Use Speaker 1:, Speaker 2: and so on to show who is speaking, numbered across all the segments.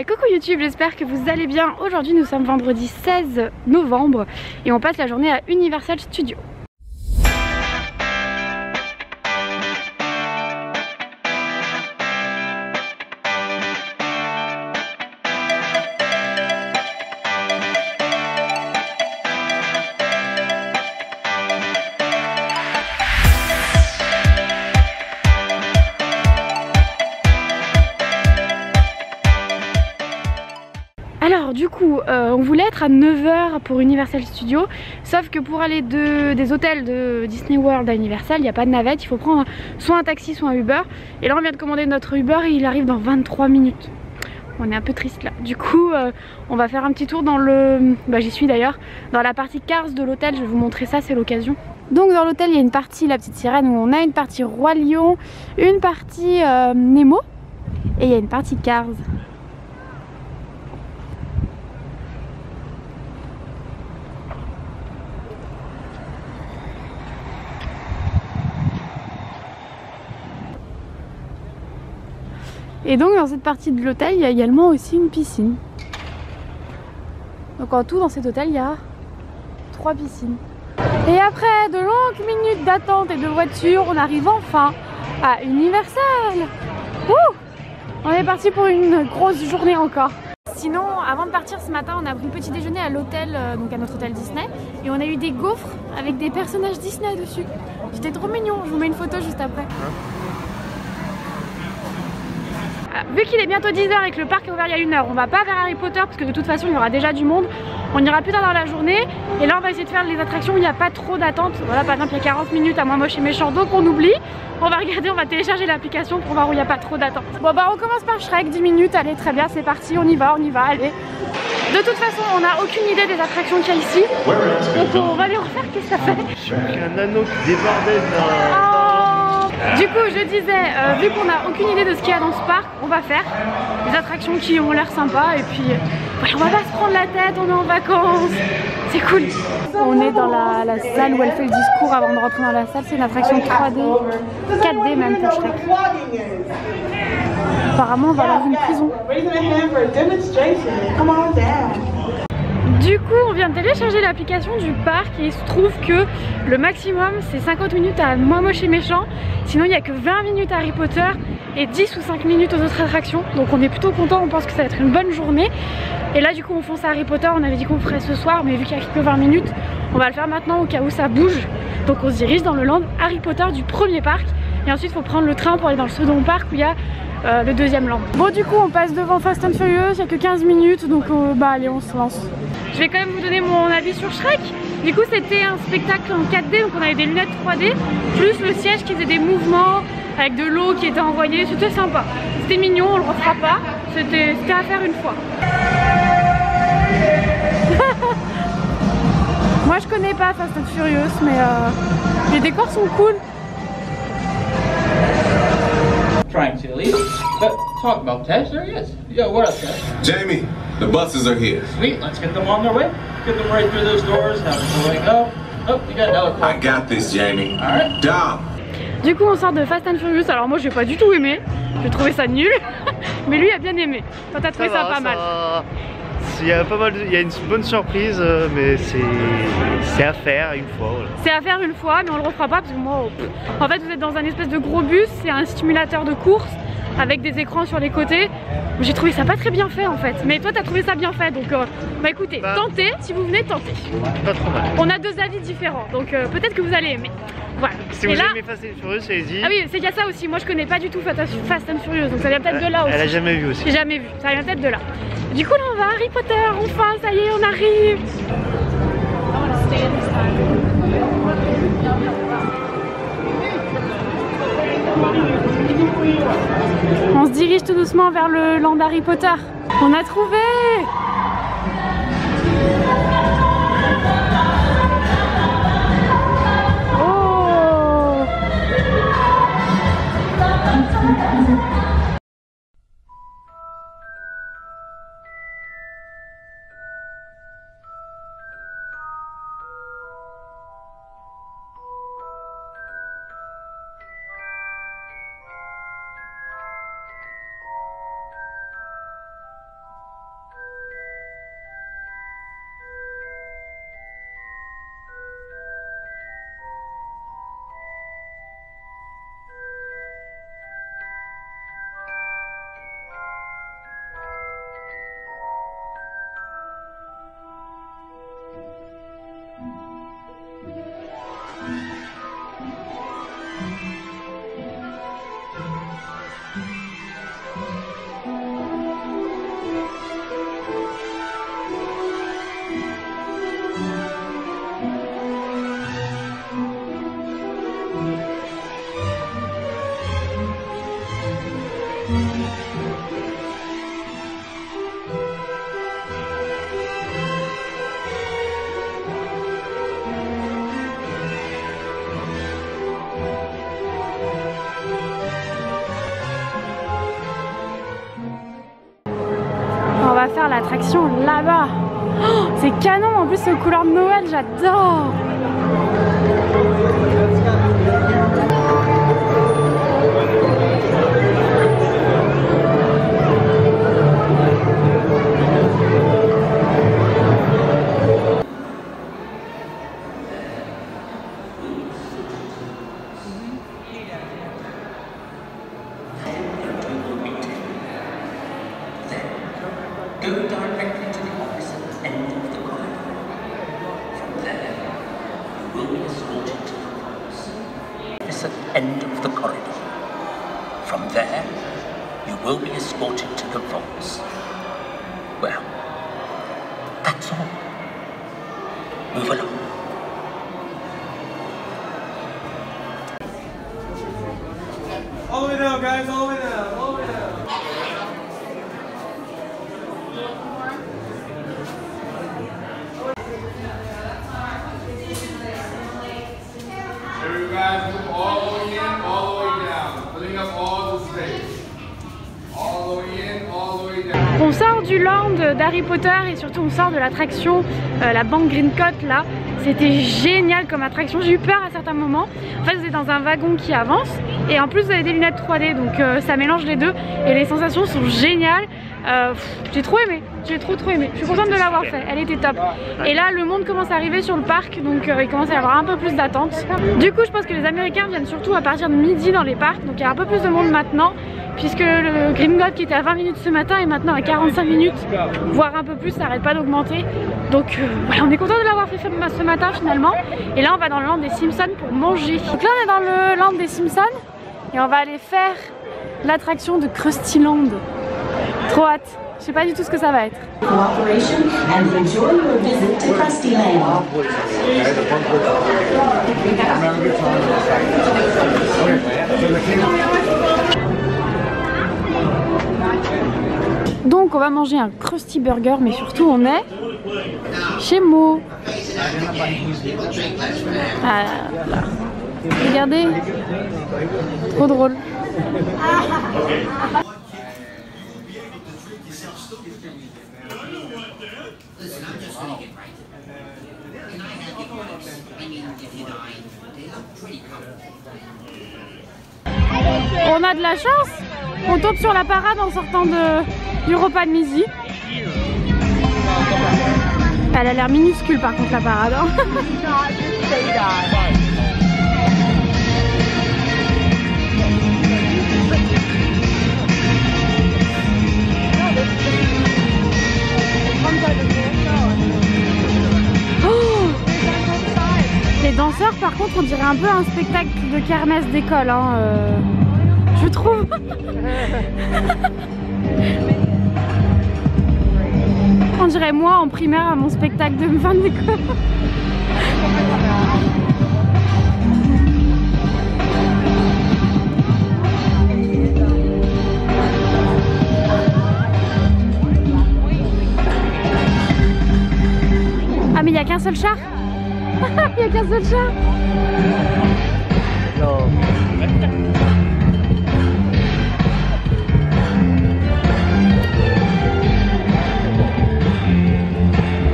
Speaker 1: Coucou YouTube, j'espère que vous allez bien. Aujourd'hui nous sommes vendredi 16 novembre et on passe la journée à Universal Studios. Alors du coup on voulait être à 9 h pour Universal Studios, sauf que pour aller des hôtels de Disney World à Universal il n'y a pas de navette, il faut prendre soit un taxi soit un Uber. Et là on vient de commander notre Uber et il arrive dans 23 minutes. On est un peu triste là. Du coup on va faire un petit tour dans le... j'y suis d'ailleurs, dans la partie Cars de l'hôtel, je vais vous montrer ça, c'est l'occasion. Donc dans l'hôtel il y a une partie La Petite Sirène où on a une partie Roi Lion, une partie Nemo et il y a une partie Cars. Et donc dans cette partie de l'hôtel, il y a également aussi une piscine. Donc en tout dans cet hôtel, il y a 3 piscines. Et après de longues minutes d'attente et de voiture, on arrive enfin à Universal. Ouh, on est parti pour une grosse journée encore. Sinon, avant de partir ce matin, on a pris un petit déjeuner à l'hôtel, donc à notre hôtel Disney. Et on a eu des gaufres avec des personnages Disney dessus. C'était trop mignon, je vous mets une photo juste après. Vu qu'il est bientôt 10 h et que le parc est ouvert il y a 1 heure, on va pas vers Harry Potter parce que de toute façon il y aura déjà du monde. On ira plus tard dans la journée et là on va essayer de faire les attractions où il n'y a pas trop d'attente. Voilà, par exemple il y a 40 minutes à Moi Moche et Méchant, donc on oublie. On va regarder, on va télécharger l'application pour voir où il n'y a pas trop d'attente. Bon bah on commence par Shrek, 10 minutes, allez très bien, c'est parti, on y va, allez. De toute façon on n'a aucune idée des attractions qu'il y a ici, donc on va les refaire, qu'est-ce que ça fait?
Speaker 2: J'ai vu un anneau qui débordait d'un...
Speaker 1: Du coup je disais, vu qu'on n'a aucune idée de ce qu'il y a dans ce parc, on va faire des attractions qui ont l'air sympas et puis ouais, on va pas se prendre la tête, on est en vacances, c'est cool. On est dans la salle où elle fait le discours avant de rentrer dans la salle, c'est une attraction 3D, 4D même pour Shrek. Apparemment on va dans une prison. Du coup on vient de télécharger l'application du parc et il se trouve que le maximum c'est 50 minutes à Moi Moche et Méchant. Sinon il n'y a que 20 minutes à Harry Potter et 10 ou 5 minutes aux autres attractions. Donc on est plutôt content, on pense que ça va être une bonne journée. Et là du coup on fonce à Harry Potter, on avait dit qu'on ferait ce soir mais vu qu'il n'y a que 20 minutes, on va le faire maintenant au cas où ça bouge. Donc on se dirige dans le land Harry Potter du premier parc. Et ensuite il faut prendre le train pour aller dans le second parc où il y a le deuxième land. Bon du coup on passe devant Fast and Furious, il n'y a que 15 minutes donc allez on se lance. Je vais quand même vous donner mon avis sur Shrek. Du coup c'était un spectacle en 4D, donc on avait des lunettes 3D, plus le siège qui faisait des mouvements avec de l'eau qui était envoyée, c'était sympa. C'était mignon, on le refera pas, c'était à faire une fois. Moi je connais pas Fast and Furious mais les décors sont cool.
Speaker 3: Trying to leave. But talk about Tesh, there he is. Yo, what up, Tesh?
Speaker 4: Jamie, the buses are here.
Speaker 3: Sweet, let's get them on their way. Get them right through those doors, have them going up. Oh, we got another car.
Speaker 4: I got this, Jamie.
Speaker 3: Alright.
Speaker 4: Dom.
Speaker 1: Du coup on sort de Fast and Furious, alors moi j'ai pas du tout aimé, j'ai trouvé ça nul, mais lui a bien aimé. Toi t'as trouvé ça pas mal.
Speaker 2: Il y a pas mal, il y a une bonne surprise, mais c'est à faire une fois. Voilà.
Speaker 1: C'est à faire une fois, mais on le refera pas parce que moi, en fait vous êtes dans un espèce de gros bus, c'est un simulateur de course avec des écrans sur les côtés. J'ai trouvé ça pas très bien fait en fait, mais toi t'as trouvé ça bien fait, donc bah écoutez, tentez, si vous venez tenter.
Speaker 2: Pas trop mal.
Speaker 1: On a 2 avis différents, donc peut-être que vous allez aimer. Voilà.
Speaker 2: Si vous aimez Fast and Furious, allez-y.
Speaker 1: Ah oui, c'est qu'il y a ça aussi, moi je connais pas du tout Fast and Furious, donc ça vient peut-être de là aussi.
Speaker 2: Elle a jamais vu aussi.
Speaker 1: J'ai jamais vu, ça vient peut-être de là. Du coup là on va à Harry Potter, enfin ça y est on arrive. On se dirige tout doucement vers le land Harry Potter. On a trouvé! Oh! va faire l'attraction là-bas. Oh, c'est canon, en plus c'est aux couleurs de Noël, j'adore.
Speaker 5: Go directly to the opposite end of the corridor. From there, you will be escorted to the vaults. Opposite end of the corridor. From there, you will be escorted to the vaults. Well, that's all. Move along.
Speaker 3: All the way down, guys, all the way down, all the way down.
Speaker 6: Here you guys move all the way in, all the way down, filling up all the space. All the way in, all the way down.
Speaker 1: On sort du land d'Harry Potter et surtout on sort de l'attraction la banque Gringotts là. C'était génial comme attraction, j'ai eu peur à certains moments. En fait vous êtes dans un wagon qui avance et en plus vous avez des lunettes 3D donc ça mélange les deux et les sensations sont géniales. J'ai trop aimé, j'ai trop aimé. Je suis contente de l'avoir fait, elle était top. Et là le monde commence à arriver sur le parc donc il commence à y avoir un peu plus d'attente. Du coup je pense que les Américains viennent surtout à partir de midi dans les parcs, donc il y a un peu plus de monde maintenant. Puisque le Gringotts qui était à 20 minutes ce matin est maintenant à 45 minutes, voire un peu plus, ça n'arrête pas d'augmenter. Donc voilà, on est content de l'avoir fait ce matin finalement. Et là on va dans le land des Simpsons pour manger. Donc là on est dans le land des Simpsons et on va aller faire l'attraction de Krusty Land. Trop hâte, je sais pas du tout ce que ça va être.
Speaker 7: Cooperation and enjoy your visit to Krusty Land.
Speaker 1: Donc on va manger un Krusty Burger, mais surtout on est chez Mo. Ah, là. Regardez, trop drôle. On a de la chance, on tombe sur la parade en sortant du repas de midi. Elle a l'air minuscule par contre la parade. Hein. Oh, les danseurs par contre on dirait un peu un spectacle de kermesse d'école. Hein, je trouve. On dirait moi en primaire à mon spectacle de fin d'école. Ah mais il n'y a qu'un seul chat. Il n'y a qu'un seul chat.
Speaker 2: Non.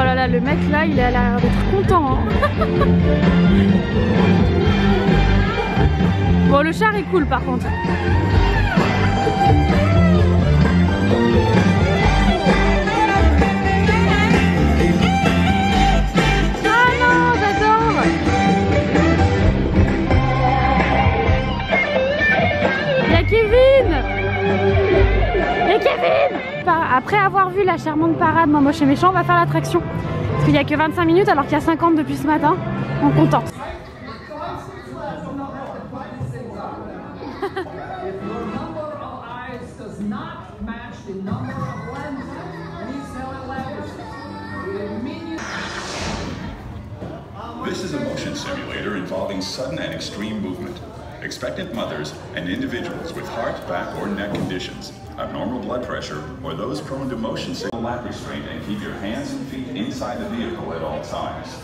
Speaker 1: Oh là là, le mec là, il a l'air d'être content. Hein. Bon, le char est cool par contre. Ah non, j'adore. Il y a Kevin. Il y a Kevin. Après avoir vu la charmante parade Moi Moche et Méchant, on va faire l'attraction. Parce qu'il n'y a que 25 minutes alors qu'il y a 50 depuis ce matin. On contente.
Speaker 8: This is a motion simulator involving sudden and extreme movement. Expectant mothers and individuals with heart, back, or neck conditions, abnormal blood pressure, or those prone to motion sickness, lap restraint, and keep your hands and feet inside the vehicle at all times.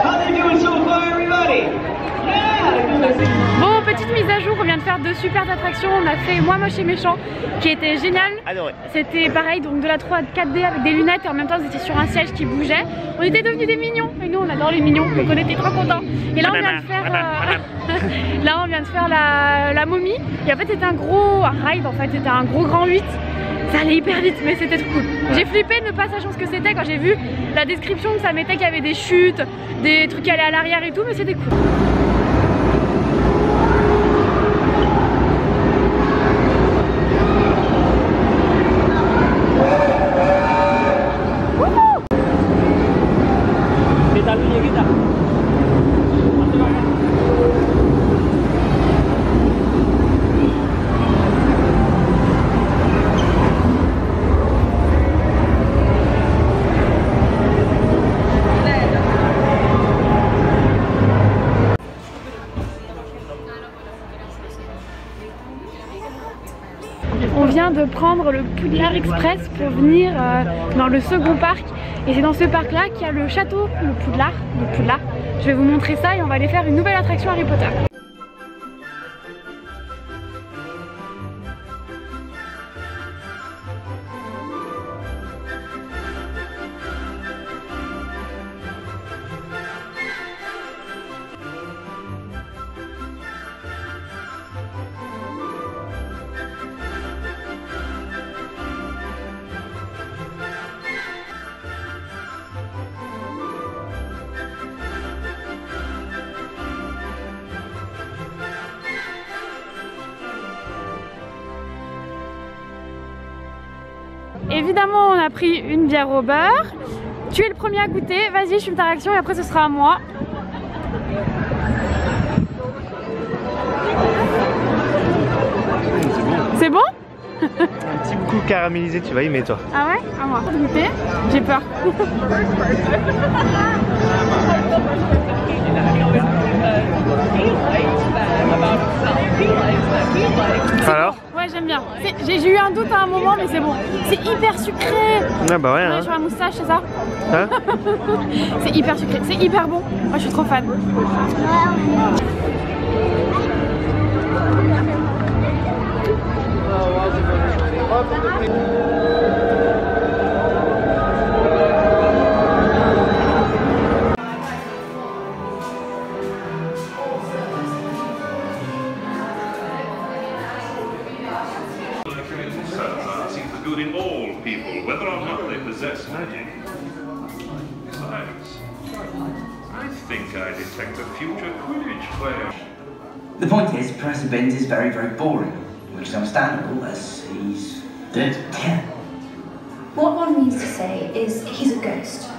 Speaker 3: How they doing so far, everybody? Yeah!
Speaker 1: Bon, petite mise à jour, on vient de faire 2 super attractions. On a fait Moi Moche et Méchant qui était génial.
Speaker 2: Adoré.
Speaker 1: C'était pareil, donc de la 3 4D avec des lunettes et en même temps vous étiez sur un siège qui bougeait. On était devenus des mignons et nous on adore les mignons donc on était trop contents. Et là on vient de faire, là on vient de faire la momie et en fait c'était un gros ride, en fait c'était un gros grand 8. Ça allait hyper vite mais c'était trop cool. J'ai flippé de ne pas sachant ce que c'était quand j'ai vu la description que ça mettait qu'il y avait des chutes, des trucs qui allaient à l'arrière et tout, mais c'était cool. On vient de prendre le Poudlard Express pour venir dans le second parc et c'est dans ce parc là qu'il y a le château, le Poudlard. Je vais vous montrer ça et on va aller faire une nouvelle attraction Harry Potter. Évidemment on a pris une bière au beurre. Tu es le premier à goûter, vas-y je filme ta réaction et après ce sera à moi. C'est bon?
Speaker 2: Un petit coup caramélisé, tu vas aimer toi.
Speaker 1: Ah ouais? À moi. Goûter. J'ai peur.
Speaker 2: Alors?
Speaker 1: Ouais j'aime bien. J'ai eu un doute à un moment mais c'est bon. C'est hyper sucré.
Speaker 2: Ah bah ouais, hein.
Speaker 1: Sur la moustache c'est ça?
Speaker 2: Hein?
Speaker 1: C'est hyper sucré, c'est hyper bon. Moi je suis trop fan.
Speaker 9: Good in all people, whether or not they possess magic. Besides, I think I detect a future Quidditch player.
Speaker 5: The point is, Professor Binns is very, very boring, which is understandable as he's dead. Yeah.
Speaker 7: What one means to say is he's a ghost.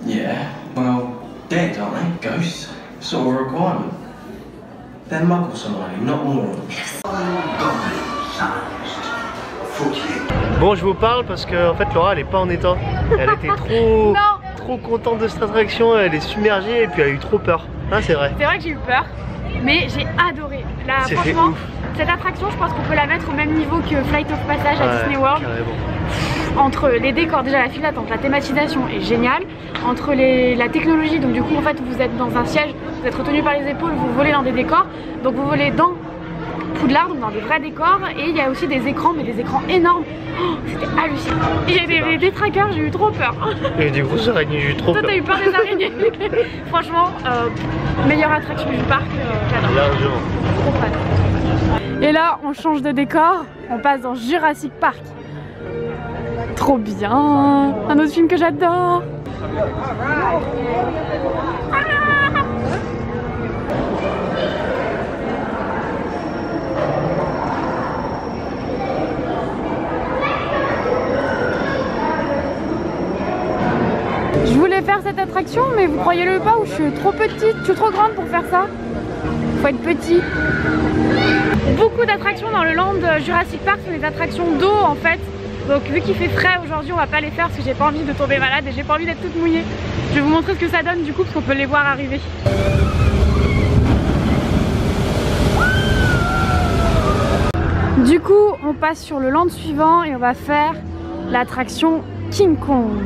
Speaker 10: Yeah, well, dead, aren't they? Ghosts? Sort of a requirement. They're muggles, aren't they? Not morons.
Speaker 2: Bon, je vous parle parce que en fait Laura elle est pas en état. Elle était trop contente de cette attraction, elle est submergée et puis elle a eu trop peur. Hein, c'est vrai.
Speaker 1: C'est vrai que j'ai eu peur, mais j'ai adoré. Là, franchement, cette attraction, je pense qu'on peut la mettre au même niveau que Flight of Passage à Disney World.
Speaker 2: Carrément.
Speaker 1: Entre les décors, déjà la file d'attente, la thématisation est géniale. Entre la technologie, donc du coup en fait vous êtes dans un siège, vous êtes retenu par les épaules, vous volez dans des décors. Donc vous volez dans Poudlard, donc dans des vrais décors, et il y a aussi des écrans, mais des écrans énormes. Oh, c'était hallucinant. Et il y a des trackers, j'ai eu trop peur.
Speaker 2: Et des grosses araignées, j'ai eu trop peur.
Speaker 1: Toi t'as eu peur des araignées. Franchement, meilleure attraction du parc, j'adore.
Speaker 2: Largement.
Speaker 1: Trop fan. Et là on change de décor, on passe dans Jurassic Park. Trop bien. Un autre film que j'adore. Je voulais faire cette attraction, mais vous croyez-le pas, ou je suis trop petite, je suis trop grande pour faire ça. Faut être petit. Beaucoup d'attractions dans le land Jurassic Park sont des attractions d'eau en fait. Donc vu qu'il fait frais aujourd'hui, on va pas les faire parce que j'ai pas envie de tomber malade et j'ai pas envie d'être toute mouillée. Je vais vous montrer ce que ça donne du coup parce qu'on peut les voir arriver. Du coup, on passe sur le land suivant et on va faire l'attraction King Kong.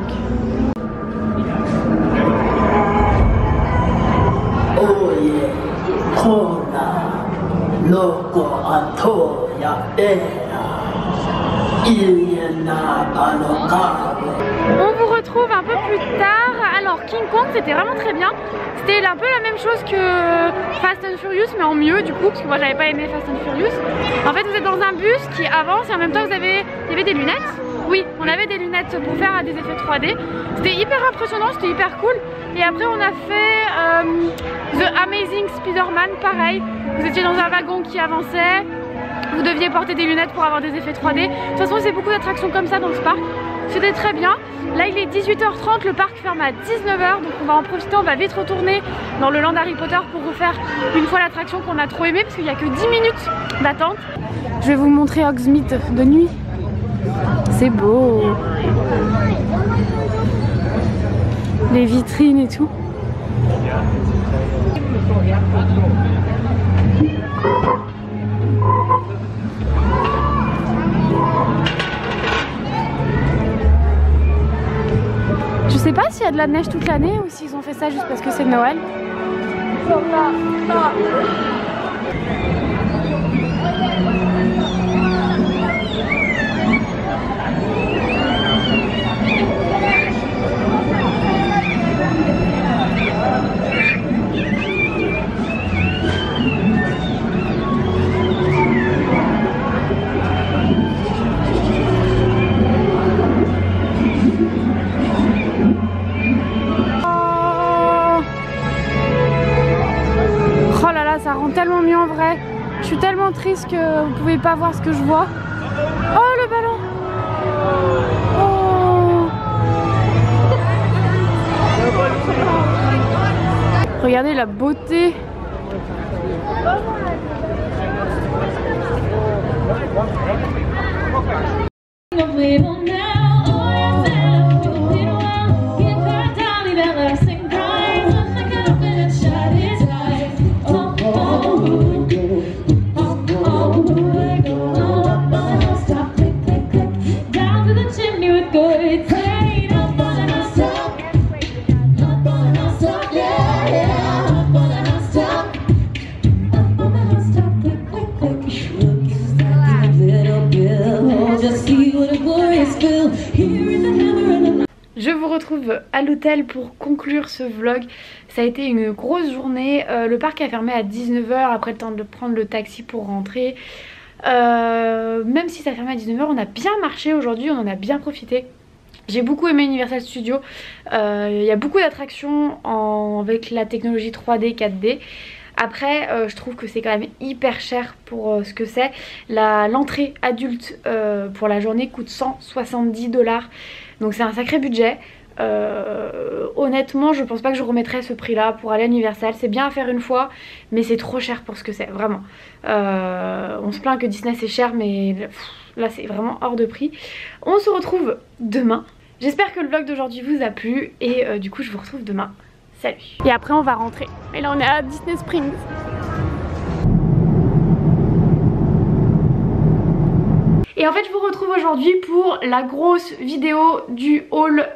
Speaker 5: Oh yeah, Cola.
Speaker 1: On vous retrouve un peu plus tard. Alors King Kong c'était vraiment très bien. C'était un peu la même chose que Fast and Furious mais en mieux du coup parce que moi j'avais pas aimé Fast and Furious. En fait vous êtes dans un bus qui avance et en même temps il y avait des lunettes. Oui, on avait des lunettes pour faire des effets 3D. C'était hyper impressionnant, c'était hyper cool. Et après on a fait The Amazing Spider-Man, pareil. Vous étiez dans un wagon qui avançait. Vous deviez porter des lunettes pour avoir des effets 3D. De toute façon c'est beaucoup d'attractions comme ça dans ce parc. C'était très bien. Là il est 18h30, le parc ferme à 19h. Donc on va en profiter, on va vite retourner dans le land Harry Potter pour refaire une fois l'attraction qu'on a trop aimé. Parce qu'il n'y a que 10 minutes d'attente. Je vais vous montrer Hogsmeade de nuit. C'est beau. Les vitrines et tout. Je sais pas s'il y a de la neige toute l'année ou s'ils ont fait ça juste parce que c'est Noël. Ça rend tellement mieux en vrai. Je suis tellement triste que vous pouvez pas voir ce que je vois. Oh le ballon. Oh. Regardez la beauté. Je vous retrouve à l'hôtel pour conclure ce vlog. Ça a été une grosse journée. Le parc a fermé à 19h après le temps de prendre le taxi pour rentrer. Même si ça fermait à 19h, on a bien marché aujourd'hui, on en a bien profité. J'ai beaucoup aimé Universal Studios. Il y a beaucoup d'attractions avec la technologie 3D, 4D. Après je trouve que c'est quand même hyper cher pour ce que c'est. L'entrée adulte pour la journée coûte 170 $. Donc c'est un sacré budget. Honnêtement je pense pas que je remettrais ce prix là pour aller à Universal. C'est bien à faire une fois mais c'est trop cher pour ce que c'est, vraiment. On se plaint que Disney c'est cher mais là c'est vraiment hors de prix. On se retrouve demain. J'espère que le vlog d'aujourd'hui vous a plu et du coup je vous retrouve demain. Salut. Et après on va rentrer. Et là on est à Disney Springs. Et en fait je vous retrouve aujourd'hui pour la grosse vidéo du haul